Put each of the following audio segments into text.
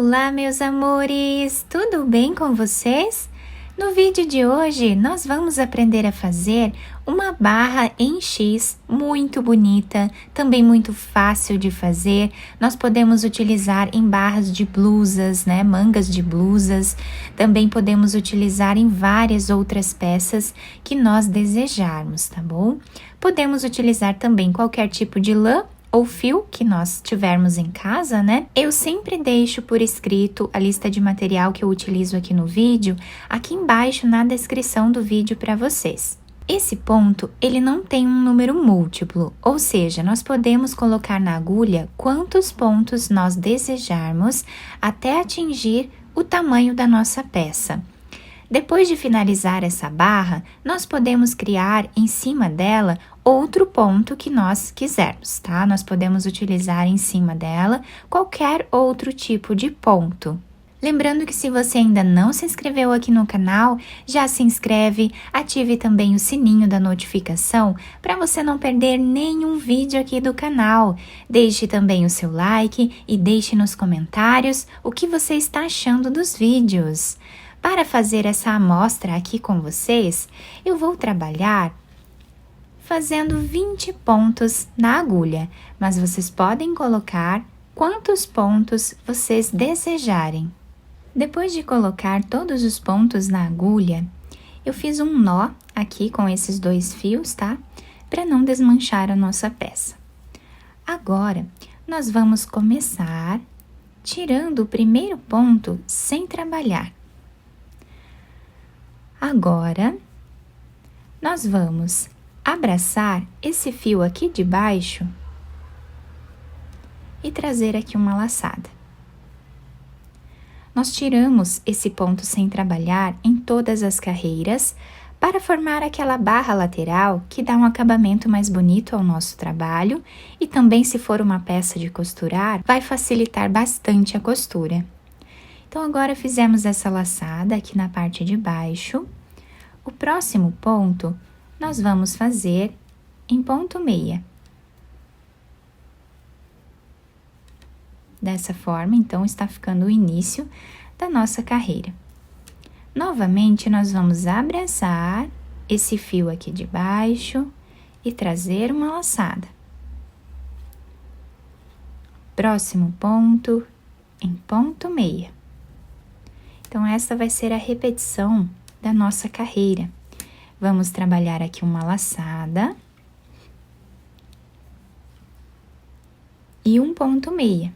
Olá, meus amores! Tudo bem com vocês? No vídeo de hoje, nós vamos aprender a fazer uma barra em X muito bonita, também muito fácil de fazer. Nós podemos utilizar em barras de blusas, né? Mangas de blusas. Também podemos utilizar em várias outras peças que nós desejarmos, tá bom? Podemos utilizar também qualquer tipo de lã ou fio que nós tivermos em casa, né? Eu sempre deixo por escrito a lista de material que eu utilizo aqui no vídeo, aqui embaixo na descrição do vídeo para vocês. Esse ponto, ele não tem um número múltiplo, ou seja, nós podemos colocar na agulha quantos pontos nós desejarmos até atingir o tamanho da nossa peça. Depois de finalizar essa barra, nós podemos criar em cima dela outro ponto que nós quisermos, tá? Nós podemos utilizar em cima dela qualquer outro tipo de ponto. Lembrando que se você ainda não se inscreveu aqui no canal, já se inscreve, ative também o sininho da notificação para você não perder nenhum vídeo aqui do canal. Deixe também o seu like e deixe nos comentários o que você está achando dos vídeos. Para fazer essa amostra aqui com vocês, eu vou trabalhar fazendo 20 pontos na agulha, mas vocês podem colocar quantos pontos vocês desejarem. Depois de colocar todos os pontos na agulha, eu fiz um nó aqui com esses dois fios, tá? Para não desmanchar a nossa peça. Agora, nós vamos começar tirando o primeiro ponto sem trabalhar. Agora, nós vamos abraçar esse fio aqui de baixo e trazer aqui uma laçada. Nós tiramos esse ponto sem trabalhar em todas as carreiras para formar aquela barra lateral que dá um acabamento mais bonito ao nosso trabalho e também, se for uma peça de costurar, vai facilitar bastante a costura. Então, agora fizemos essa laçada aqui na parte de baixo. O próximo ponto, nós vamos fazer em ponto meia. Dessa forma, então, está ficando o início da nossa carreira. Novamente, nós vamos abraçar esse fio aqui de baixo e trazer uma laçada. Próximo ponto, em ponto meia. Então, essa vai ser a repetição da nossa carreira. Vamos trabalhar aqui uma laçada e um ponto meia.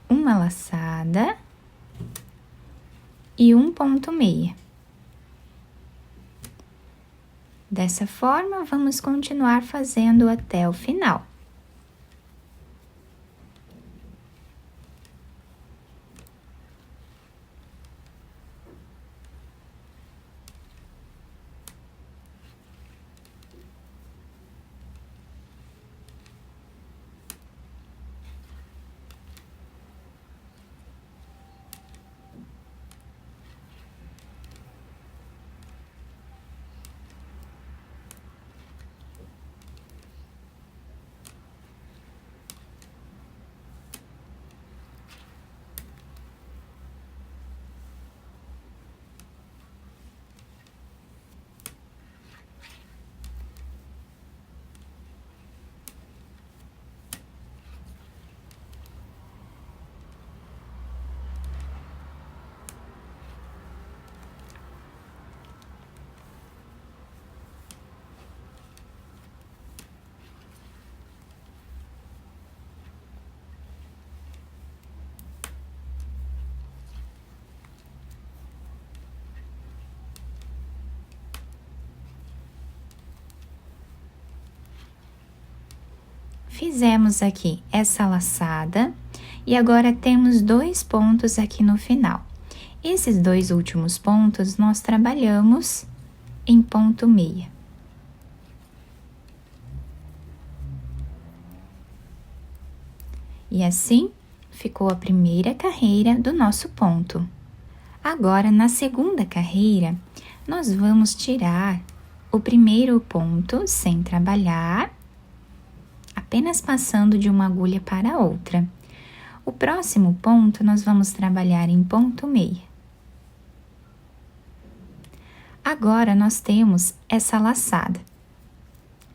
Uma laçada e um ponto meia. Dessa forma, vamos continuar fazendo até o final. Fizemos aqui essa laçada e agora temos dois pontos aqui no final. Esses dois últimos pontos nós trabalhamos em ponto meia. E assim ficou a primeira carreira do nosso ponto. Agora, na segunda carreira, nós vamos tirar o primeiro ponto sem trabalhar, apenas passando de uma agulha para outra. O próximo ponto nós vamos trabalhar em ponto meia. Agora nós temos essa laçada.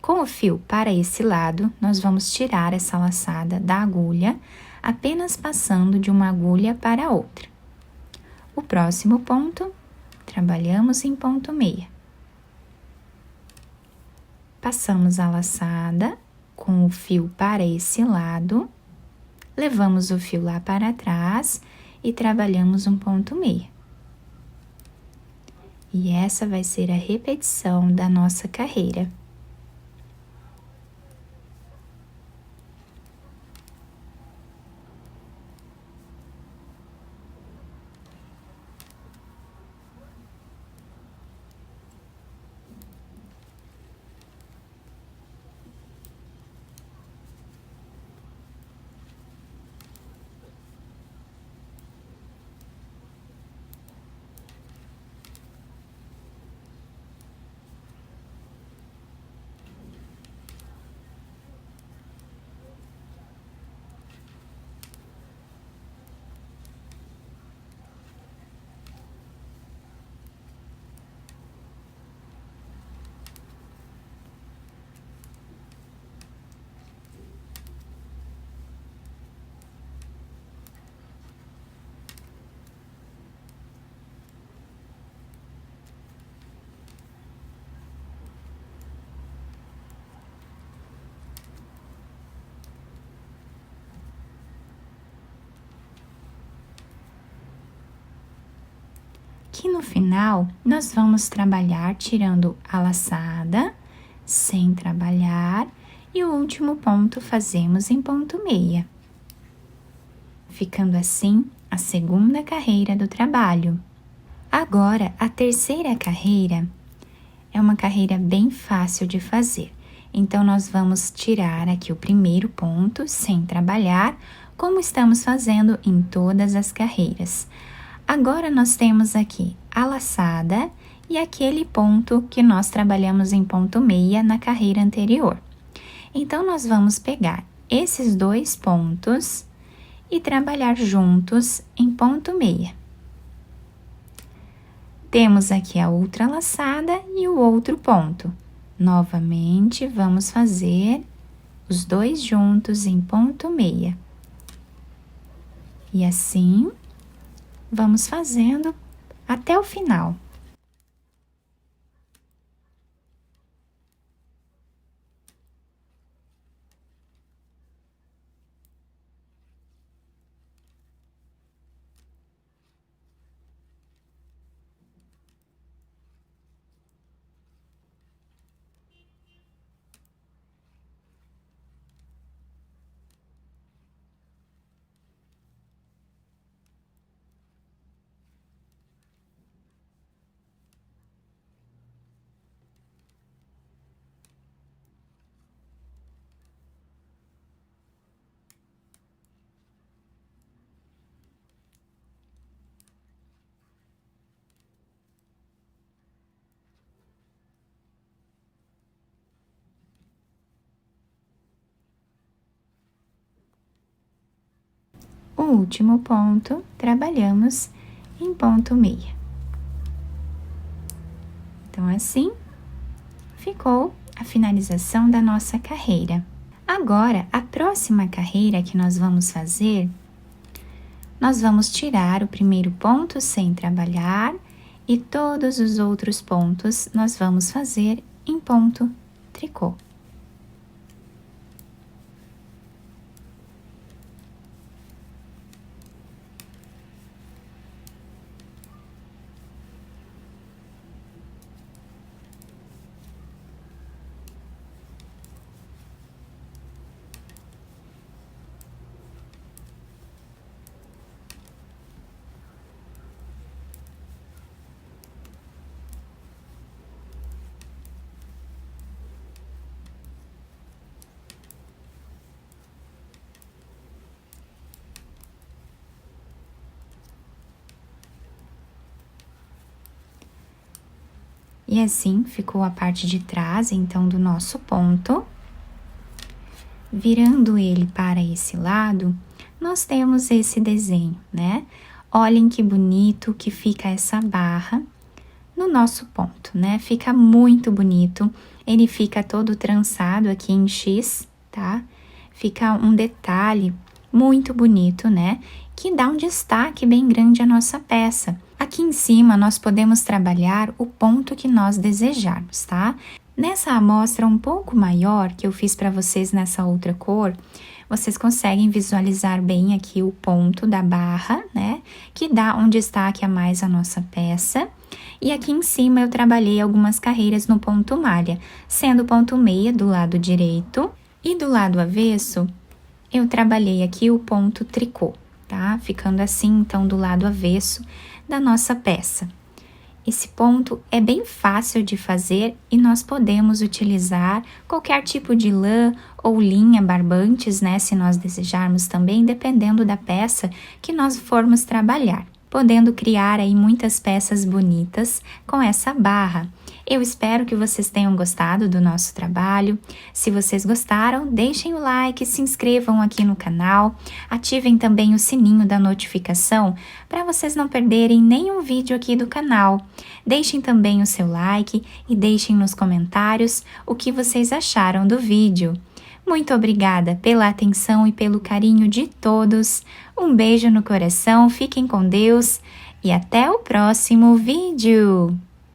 Com o fio para esse lado, nós vamos tirar essa laçada da agulha, apenas passando de uma agulha para outra. O próximo ponto, trabalhamos em ponto meia. Passamos a laçada com o fio para esse lado, levamos o fio lá para trás e trabalhamos um ponto meia. E essa vai ser a repetição da nossa carreira. Aqui no final, nós vamos trabalhar tirando a laçada, sem trabalhar, e o último ponto fazemos em ponto meia. Ficando assim a segunda carreira do trabalho. Agora, a terceira carreira é uma carreira bem fácil de fazer. Então, nós vamos tirar aqui o primeiro ponto sem trabalhar, como estamos fazendo em todas as carreiras. Agora, nós temos aqui a laçada e aquele ponto que nós trabalhamos em ponto meia na carreira anterior. Então, nós vamos pegar esses dois pontos e trabalhar juntos em ponto meia. Temos aqui a outra laçada e o outro ponto. Novamente, vamos fazer os dois juntos em ponto meia. E assim, vamos fazendo até o final. O último ponto, trabalhamos em ponto meia. Então, assim, ficou a finalização da nossa carreira. Agora, a próxima carreira que nós vamos fazer, nós vamos tirar o primeiro ponto sem trabalhar e todos os outros pontos nós vamos fazer em ponto tricô. E assim ficou a parte de trás, então, do nosso ponto. Virando ele para esse lado, nós temos esse desenho, né? Olhem que bonito que fica essa barra no nosso ponto, né? Fica muito bonito. Ele fica todo trançado aqui em X, tá? Fica um detalhe muito bonito, né? Que dá um destaque bem grande à nossa peça. Aqui em cima nós podemos trabalhar o ponto que nós desejarmos, tá? Nessa amostra um pouco maior que eu fiz para vocês nessa outra cor, vocês conseguem visualizar bem aqui o ponto da barra, né? Que dá um destaque a mais à nossa peça. E aqui em cima eu trabalhei algumas carreiras no ponto malha, sendo o ponto meia do lado direito e do lado avesso eu trabalhei aqui o ponto tricô, tá? Ficando assim, então, do lado avesso da nossa peça. Esse ponto é bem fácil de fazer e nós podemos utilizar qualquer tipo de lã ou linha barbantes, né, se nós desejarmos também, dependendo da peça que nós formos trabalhar, podendo criar aí muitas peças bonitas com essa barra. Eu espero que vocês tenham gostado do nosso trabalho. Se vocês gostaram, deixem o like, se inscrevam aqui no canal, ativem também o sininho da notificação para vocês não perderem nenhum vídeo aqui do canal. Deixem também o seu like e deixem nos comentários o que vocês acharam do vídeo. Muito obrigada pela atenção e pelo carinho de todos. Um beijo no coração, fiquem com Deus e até o próximo vídeo!